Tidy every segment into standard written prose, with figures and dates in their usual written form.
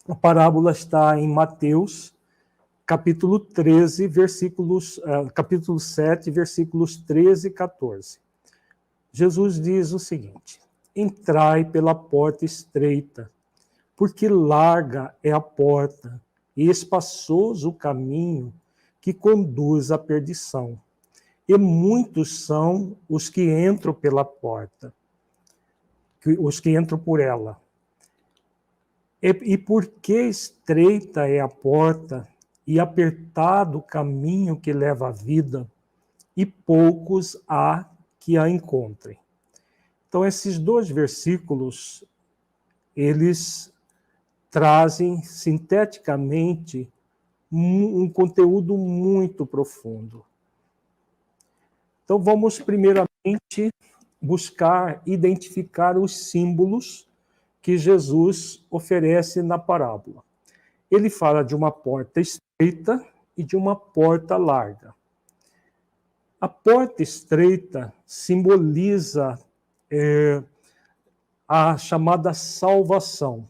A parábola está em Mateus, capítulo 13, capítulo 7, versículos 13 e 14. Jesus diz o seguinte: entrai pela porta estreita, porque larga é a porta e espaçoso o caminho que conduz à perdição. E muitos são os que entram pela porta, os que entram por ela. E porque estreita é a porta e apertado o caminho que leva à vida, e poucos há que a encontrem. Então, esses dois versículos, eles trazem sinteticamente um conteúdo muito profundo. Então, vamos primeiramente buscar identificar os símbolos que Jesus oferece na parábola. Ele fala de uma porta estreita e de uma porta larga. A porta estreita simboliza a chamada salvação.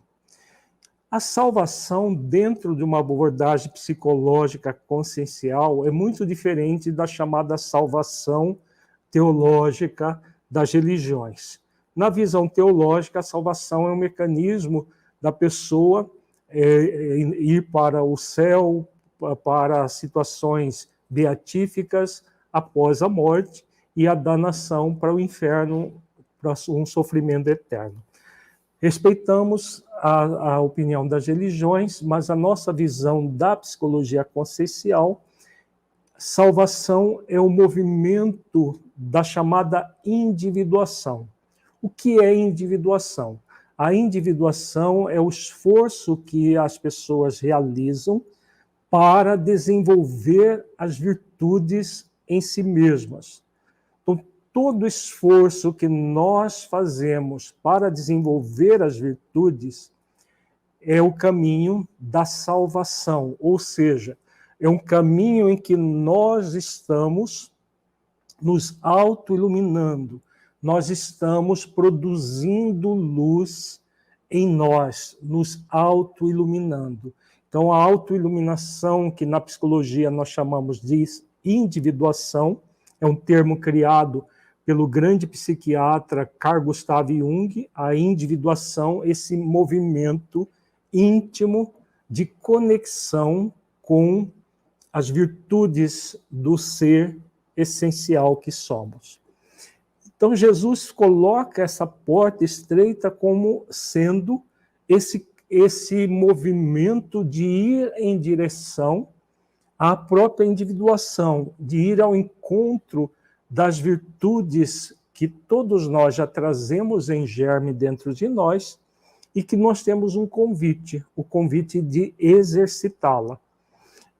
A salvação, dentro de uma abordagem psicológica consciencial, é muito diferente da chamada salvação teológica das religiões. Na visão teológica, a salvação é um mecanismo da pessoa ir para o céu, para situações beatíficas após a morte, e a danação para o inferno, para um sofrimento eterno. Respeitamos a opinião das religiões, mas a nossa visão da psicologia consciencial, salvação é o movimento da chamada individuação. O que é individuação? A individuação é o esforço que as pessoas realizam para desenvolver as virtudes em si mesmas. Então, todo esforço que nós fazemos para desenvolver as virtudes é o caminho da salvação, ou seja, é um caminho em que nós estamos nos auto-iluminando, nós estamos produzindo luz em nós, nos auto-iluminando. Então, a autoiluminação, que na psicologia nós chamamos de individuação, é um termo criado pelo grande psiquiatra Carl Gustav Jung. A individuação, esse movimento íntimo de conexão com as virtudes do ser essencial que somos. Então, Jesus coloca essa porta estreita como sendo esse movimento de ir em direção à própria individuação, de ir ao encontro das virtudes que todos nós já trazemos em germe dentro de nós e que nós temos um convite, o convite de exercitá-la.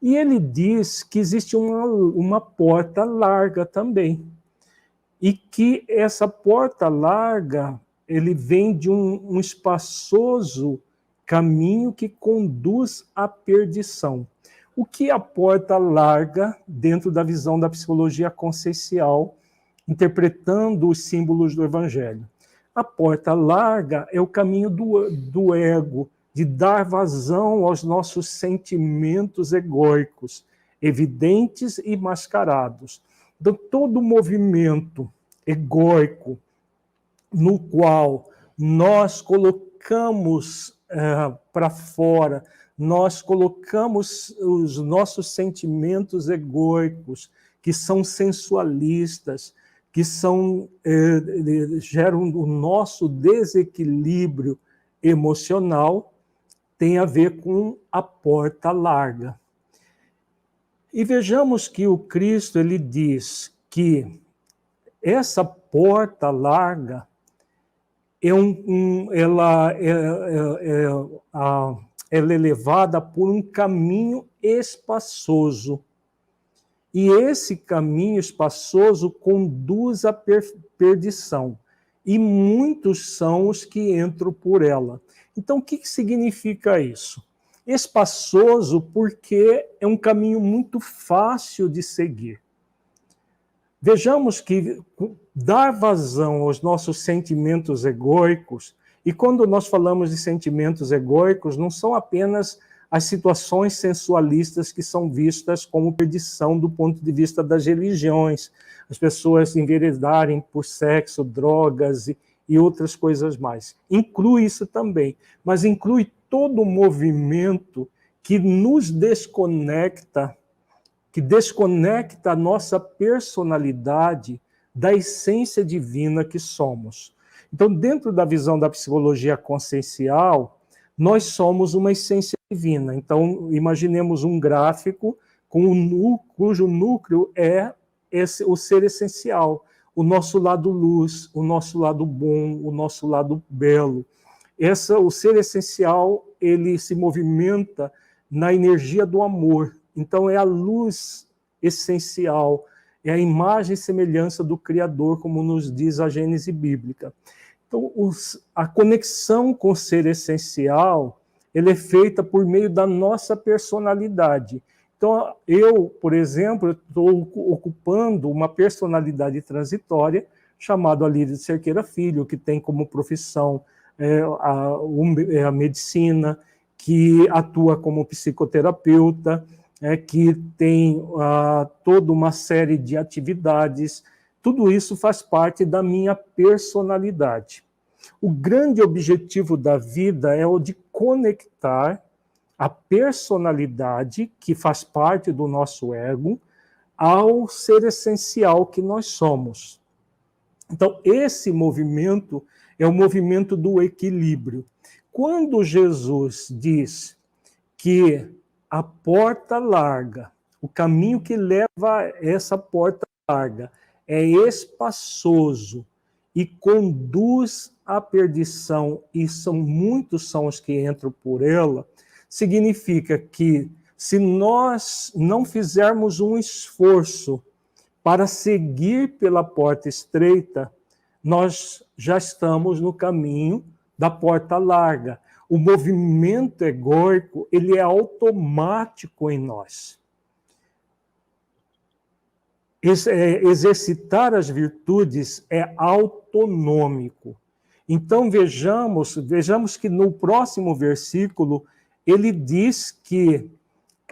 E ele diz que existe uma porta larga também, e que essa porta larga, ele vem de um espaçoso caminho que conduz à perdição. O que é a porta larga dentro da visão da psicologia consciencial, interpretando os símbolos do Evangelho? A porta larga é o caminho do ego, de dar vazão aos nossos sentimentos egóicos, evidentes e mascarados. Então, todo movimento egóico no qual nós colocamos para fora, nós colocamos os nossos sentimentos egóicos, que são sensualistas, que geram o nosso desequilíbrio emocional, tem a ver com a porta larga. E vejamos que o Cristo, ele diz que essa porta larga ela é levada por um caminho espaçoso. E esse caminho espaçoso conduz à perdição. E muitos são os que entram por ela. Então, o que significa isso? Espaçoso porque é um caminho muito fácil de seguir. Vejamos que dar vazão aos nossos sentimentos egóicos E quando nós falamos de sentimentos egóicos, não são apenas as situações sensualistas que são vistas como perdição do ponto de vista das religiões, as pessoas enveredarem por sexo, drogas e outras coisas mais. Inclui isso também, mas inclui todo o movimento que nos desconecta, que desconecta a nossa personalidade da essência divina que somos. Então, dentro da visão da psicologia consciencial, nós somos uma essência divina. Então, imaginemos um gráfico cujo núcleo é o ser essencial, o nosso lado luz, o nosso lado bom, o nosso lado belo. O ser essencial, ele se movimenta na energia do amor. Então, é a luz essencial, é a imagem e semelhança do Criador, como nos diz a Gênese bíblica. Então, a conexão com o ser essencial, ele é feita por meio da nossa personalidade. Então, eu, por exemplo, estou ocupando uma personalidade transitória chamada Alírio de Cerqueira Filho, que tem como profissão a medicina, que atua como psicoterapeuta, que tem toda uma série de atividades. Tudo isso faz parte da minha personalidade. O grande objetivo da vida é o de conectar a personalidade, que faz parte do nosso ego, ao ser essencial que nós somos. Então, esse movimento é o movimento do equilíbrio. Quando Jesus diz que a porta larga, o caminho que leva a essa porta larga é espaçoso e conduz à perdição, e muitos são os que entram por ela, significa que se nós não fizermos um esforço para seguir pela porta estreita, nós já estamos no caminho da porta larga. O movimento egóico, ele é automático em nós. Exercitar as virtudes é autonômico. Então vejamos que no próximo versículo ele diz que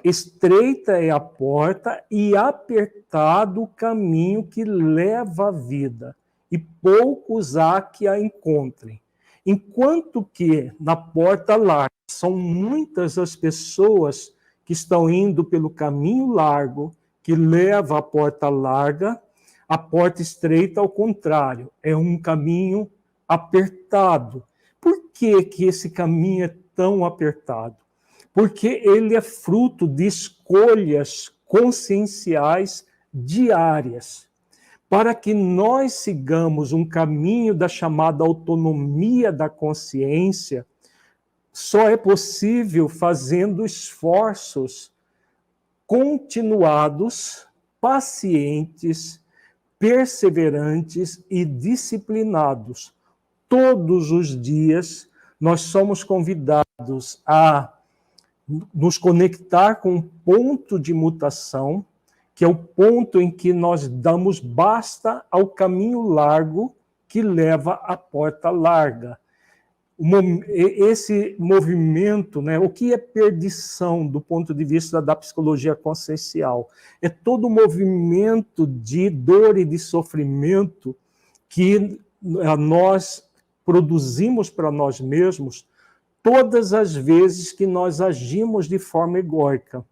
estreita é a porta e apertado o caminho que leva à vida, e poucos há que a encontrem. Enquanto que na porta larga são muitas as pessoas que estão indo pelo caminho largo, que leva à porta larga, a porta estreita, ao contrário, é um caminho apertado. Por que esse caminho é tão apertado? Porque ele é fruto de escolhas conscienciais diárias. Para que nós sigamos um caminho da chamada autonomia da consciência, só é possível fazendo esforços continuados, pacientes, perseverantes e disciplinados. Todos os dias nós somos convidados a nos conectar com um ponto de mutação, que é o ponto em que nós damos basta ao caminho largo que leva à porta larga. Esse movimento, né, o que é perdição do ponto de vista da psicologia consciencial? É todo o movimento de dor e de sofrimento que nós produzimos para nós mesmos todas as vezes que nós agimos de forma egóica.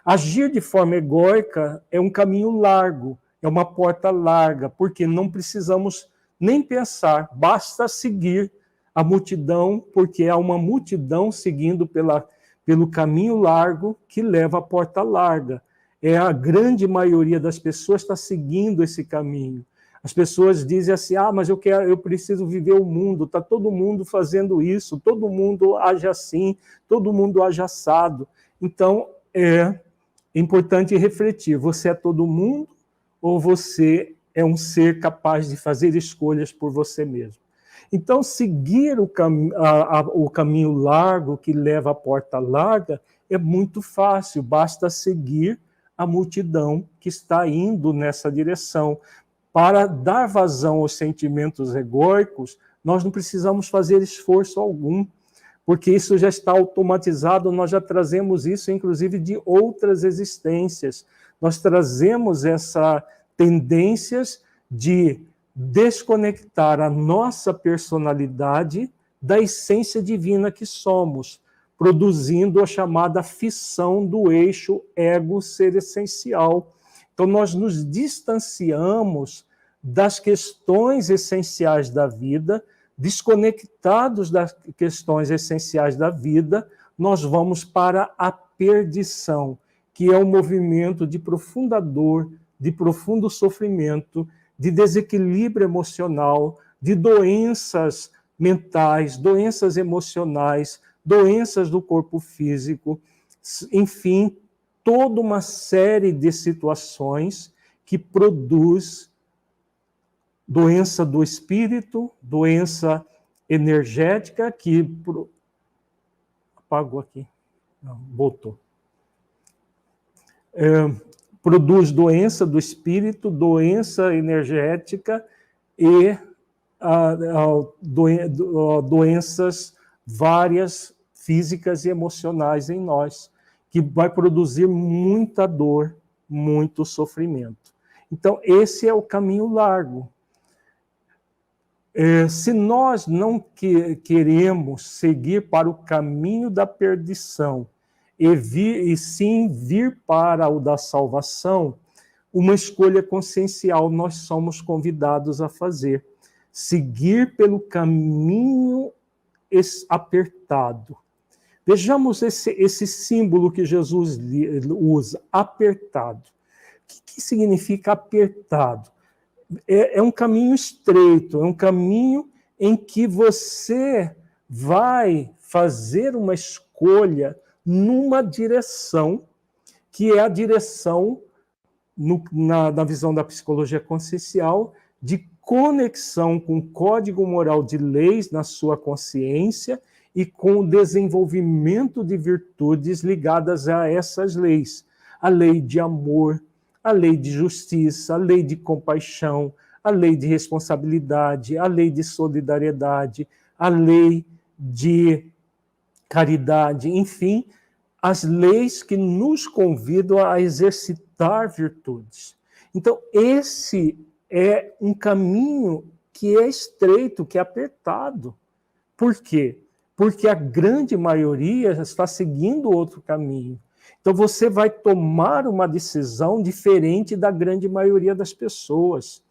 Agir de forma egóica é um caminho largo, é uma porta larga, porque não precisamos nem pensar, basta seguir a multidão, porque há uma multidão seguindo pelo caminho largo que leva à porta larga. A grande maioria das pessoas está seguindo esse caminho. As pessoas dizem assim, mas eu preciso viver o mundo, está todo mundo fazendo isso, todo mundo age assim, todo mundo age assado. Então, é importante refletir, você é todo mundo ou você é um ser capaz de fazer escolhas por você mesmo? Então, seguir o caminho largo que leva à porta larga é muito fácil, basta seguir a multidão que está indo nessa direção. Para dar vazão aos sentimentos egóicos, Nós não precisamos fazer esforço algum, porque isso já está automatizado, nós já trazemos isso, inclusive, de outras existências. Nós trazemos essas tendências de desconectar a nossa personalidade da essência divina que somos, produzindo a chamada fissão do eixo ego-ser essencial. Então, nós nos distanciamos das questões essenciais da vida, desconectados das questões essenciais da vida, nós vamos para a perdição, que é um movimento de profunda dor, de profundo sofrimento, de desequilíbrio emocional, de doenças mentais, doenças emocionais, doenças do corpo físico, enfim, toda uma série de situações que produz doença do espírito, doença energética, que... Apagou aqui. Não, voltou. Produz doença do espírito, doença energética e doenças várias físicas e emocionais em nós, que vai produzir muita dor, muito sofrimento. Então, esse é o caminho largo. Se nós não queremos seguir para o caminho da perdição e sim vir para o da salvação, uma escolha consciencial nós somos convidados a fazer. Seguir pelo caminho apertado. Vejamos esse símbolo que Jesus usa, apertado. O que significa apertado? É um caminho estreito, é um caminho em que você vai fazer uma escolha numa direção, que é a direção, na visão da psicologia consciencial, de conexão com o código moral de leis na sua consciência e com o desenvolvimento de virtudes ligadas a essas leis. A lei de amor, a lei de justiça, a lei de compaixão, a lei de responsabilidade, a lei de solidariedade, a lei de caridade, enfim, as leis que nos convidam a exercitar virtudes. Então, esse é um caminho que é estreito, que é apertado. Por quê? Porque a grande maioria está seguindo outro caminho. Então, você vai tomar uma decisão diferente da grande maioria das pessoas.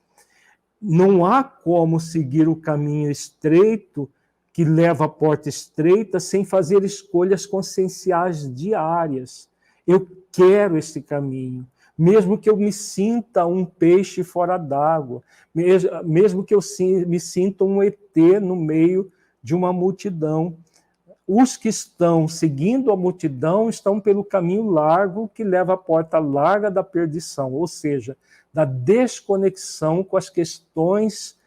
Não há como seguir o caminho estreito, que leva à porta estreita, sem fazer escolhas conscienciais diárias. Eu quero esse caminho, mesmo que eu me sinta um peixe fora d'água, mesmo que eu me sinta um ET no meio de uma multidão. Os que estão seguindo a multidão estão pelo caminho largo que leva à porta larga da perdição, ou seja, da desconexão com as questões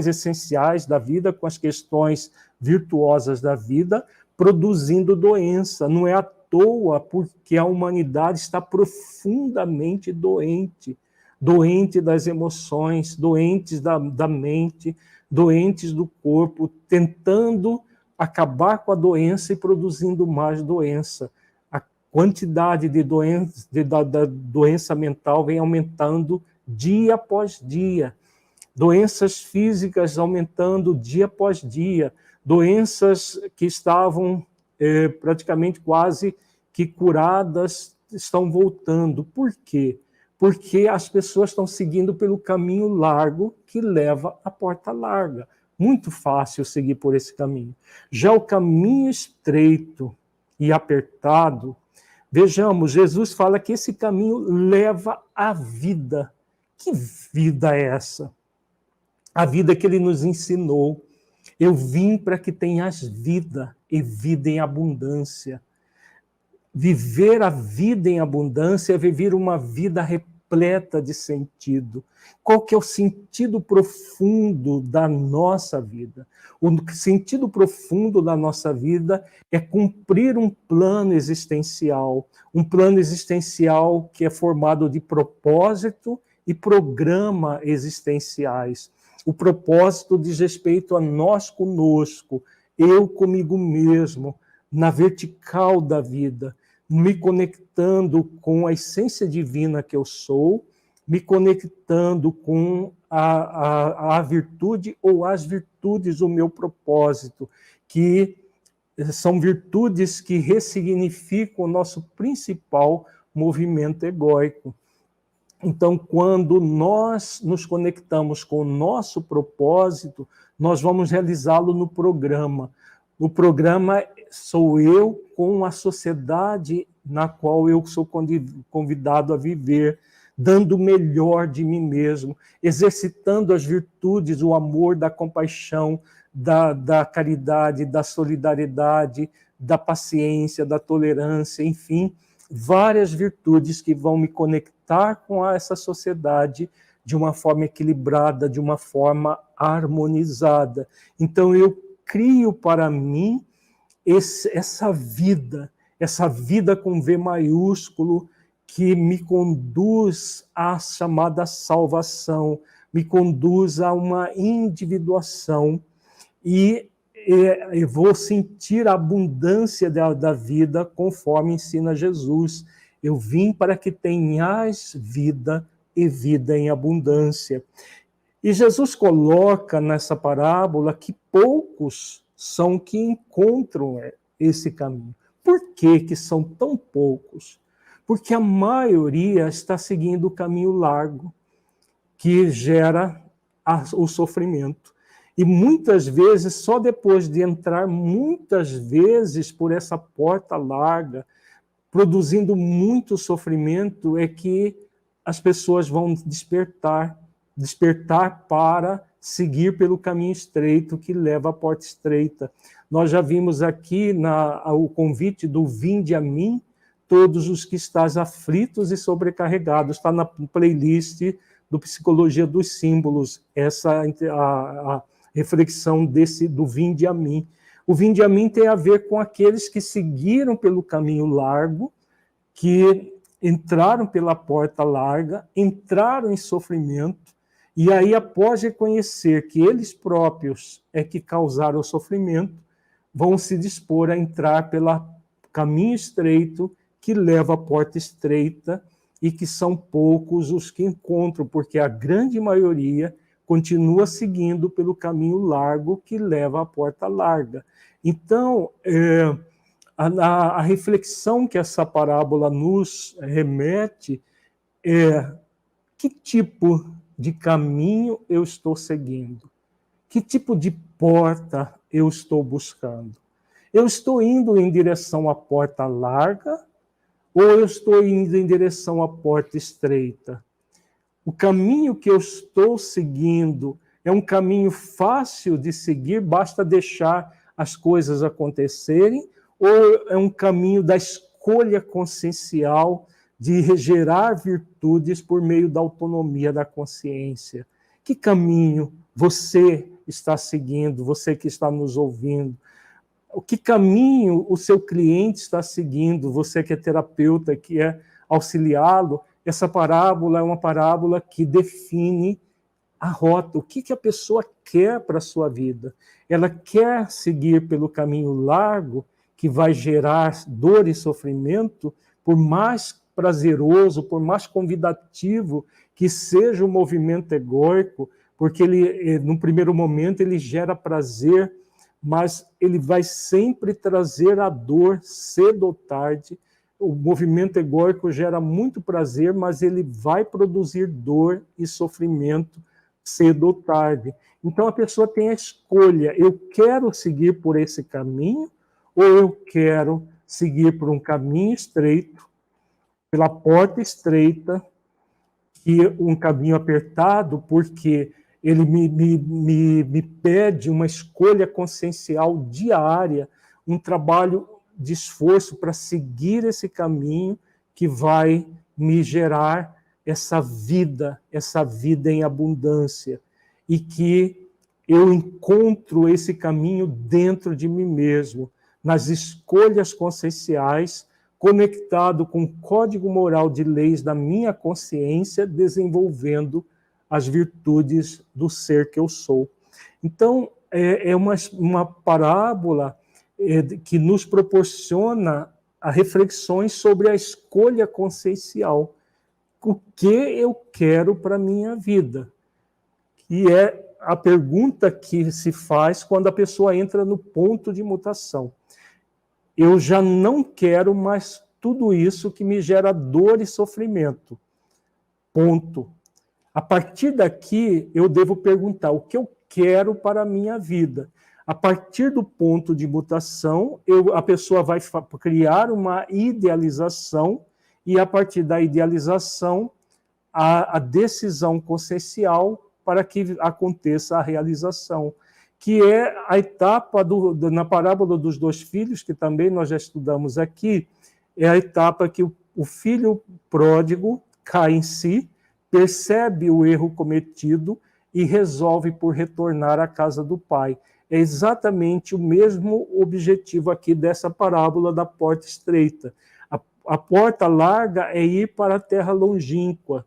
essenciais da vida, com as questões virtuosas da vida, produzindo doença. Não é à toa porque a humanidade está profundamente doente, doente das emoções, doentes da mente, doentes do corpo, tentando acabar com a doença e produzindo mais doença. A quantidade de da doença mental vem aumentando dia após dia. Doenças físicas aumentando dia após dia. Doenças que estavam praticamente quase que curadas estão voltando. Por quê? Porque as pessoas estão seguindo pelo caminho largo que leva à porta larga. Muito fácil seguir por esse caminho. Já o caminho estreito e apertado, vejamos, Jesus fala que esse caminho leva à vida. Que vida é essa? A vida que ele nos ensinou. Eu vim para que tenhas vida, e vida em abundância. Viver a vida em abundância é viver uma vida repleta de sentido. Qual que é o sentido profundo da nossa vida? O sentido profundo da nossa vida é cumprir um plano existencial que é formado de propósito e programa existenciais. O propósito diz respeito a nós conosco, eu comigo mesmo, na vertical da vida, me conectando com a essência divina que eu sou, me conectando com a virtude ou as virtudes do meu propósito, que são virtudes que ressignificam o nosso principal movimento egóico. Então, quando nós nos conectamos com o nosso propósito, nós vamos realizá-lo no programa. O programa sou eu com a sociedade na qual eu sou convidado a viver, dando o melhor de mim mesmo, exercitando as virtudes, o amor, da compaixão, da caridade, da solidariedade, da paciência, da tolerância, enfim, várias virtudes que vão me conectar com essa sociedade de uma forma equilibrada, de uma forma harmonizada. Então, eu crio para mim essa vida com V maiúsculo, que me conduz à chamada salvação, me conduz a uma individuação, e eu vou sentir a abundância da vida conforme ensina Jesus. Eu vim para que tenhais vida e vida em abundância. E Jesus coloca nessa parábola que poucos são que encontram esse caminho. Por que são tão poucos? Porque a maioria está seguindo o caminho largo, que gera o sofrimento. E muitas vezes, só depois de entrar muitas vezes por essa porta larga, produzindo muito sofrimento, é que as pessoas vão despertar para seguir pelo caminho estreito que leva à porta estreita. Nós já vimos aqui o convite do vinde a mim, todos os que estás aflitos e sobrecarregados. Está na playlist do Psicologia dos Símbolos, essa a reflexão do vinde a mim. O vinde a mim tem a ver com aqueles que seguiram pelo caminho largo, que entraram pela porta larga, entraram em sofrimento, e aí, após reconhecer que eles próprios é que causaram o sofrimento, vão se dispor a entrar pelo caminho estreito que leva à porta estreita, e que são poucos os que encontram, porque a grande maioria continua seguindo pelo caminho largo que leva à porta larga. Então, a reflexão que essa parábola nos remete é: que tipo de caminho eu estou seguindo? Que tipo de porta eu estou buscando? Eu estou indo em direção à porta larga ou eu estou indo em direção à porta estreita? O caminho que eu estou seguindo é um caminho fácil de seguir, basta deixar as coisas acontecerem, ou é um caminho da escolha consciencial de gerar virtudes por meio da autonomia da consciência? Que caminho você está seguindo, você que está nos ouvindo? O que caminho o seu cliente está seguindo, você que é terapeuta, que é auxiliá-lo? Essa parábola é uma parábola que define a rota, o que a pessoa quer para a sua vida. Ela quer seguir pelo caminho largo, que vai gerar dor e sofrimento, por mais prazeroso, por mais convidativo que seja o movimento egóico, porque ele, no primeiro momento, ele gera prazer, mas ele vai sempre trazer a dor cedo ou tarde. O movimento egóico gera muito prazer, mas ele vai produzir dor e sofrimento cedo ou tarde. Então a pessoa tem a escolha: eu quero seguir por esse caminho ou eu quero seguir por um caminho estreito, pela porta estreita, que um caminho apertado, porque ele me pede uma escolha consciencial diária, um trabalho de esforço para seguir esse caminho que vai me gerar essa vida em abundância, e que eu encontro esse caminho dentro de mim mesmo, nas escolhas conscienciais, conectado com o código moral de leis da minha consciência, desenvolvendo as virtudes do ser que eu sou. Então, é uma parábola que nos proporciona a reflexões sobre a escolha consciencial. O que eu quero para a minha vida? E é a pergunta que se faz quando a pessoa entra no ponto de mutação. Eu já não quero mais tudo isso que me gera dor e sofrimento. Ponto. A partir daqui, eu devo perguntar o que eu quero para a minha vida. A partir do ponto de mutação, a pessoa vai criar uma idealização, e a partir da idealização, a decisão consciencial para que aconteça a realização, que é a etapa na parábola dos 2 filhos, que também nós já estudamos aqui, é a etapa que o filho pródigo cai em si, percebe o erro cometido e resolve por retornar à casa do pai. É exatamente o mesmo objetivo aqui dessa parábola da porta estreita. A porta larga é ir para a terra longínqua.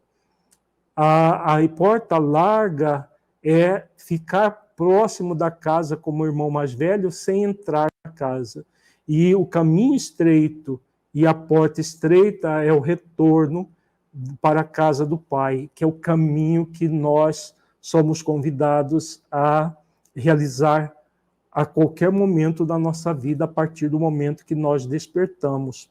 A porta larga é ficar próximo da casa como irmão mais velho, sem entrar na casa. E o caminho estreito e a porta estreita é o retorno para a casa do Pai, que é o caminho que nós somos convidados a realizar a qualquer momento da nossa vida, a partir do momento que nós despertamos.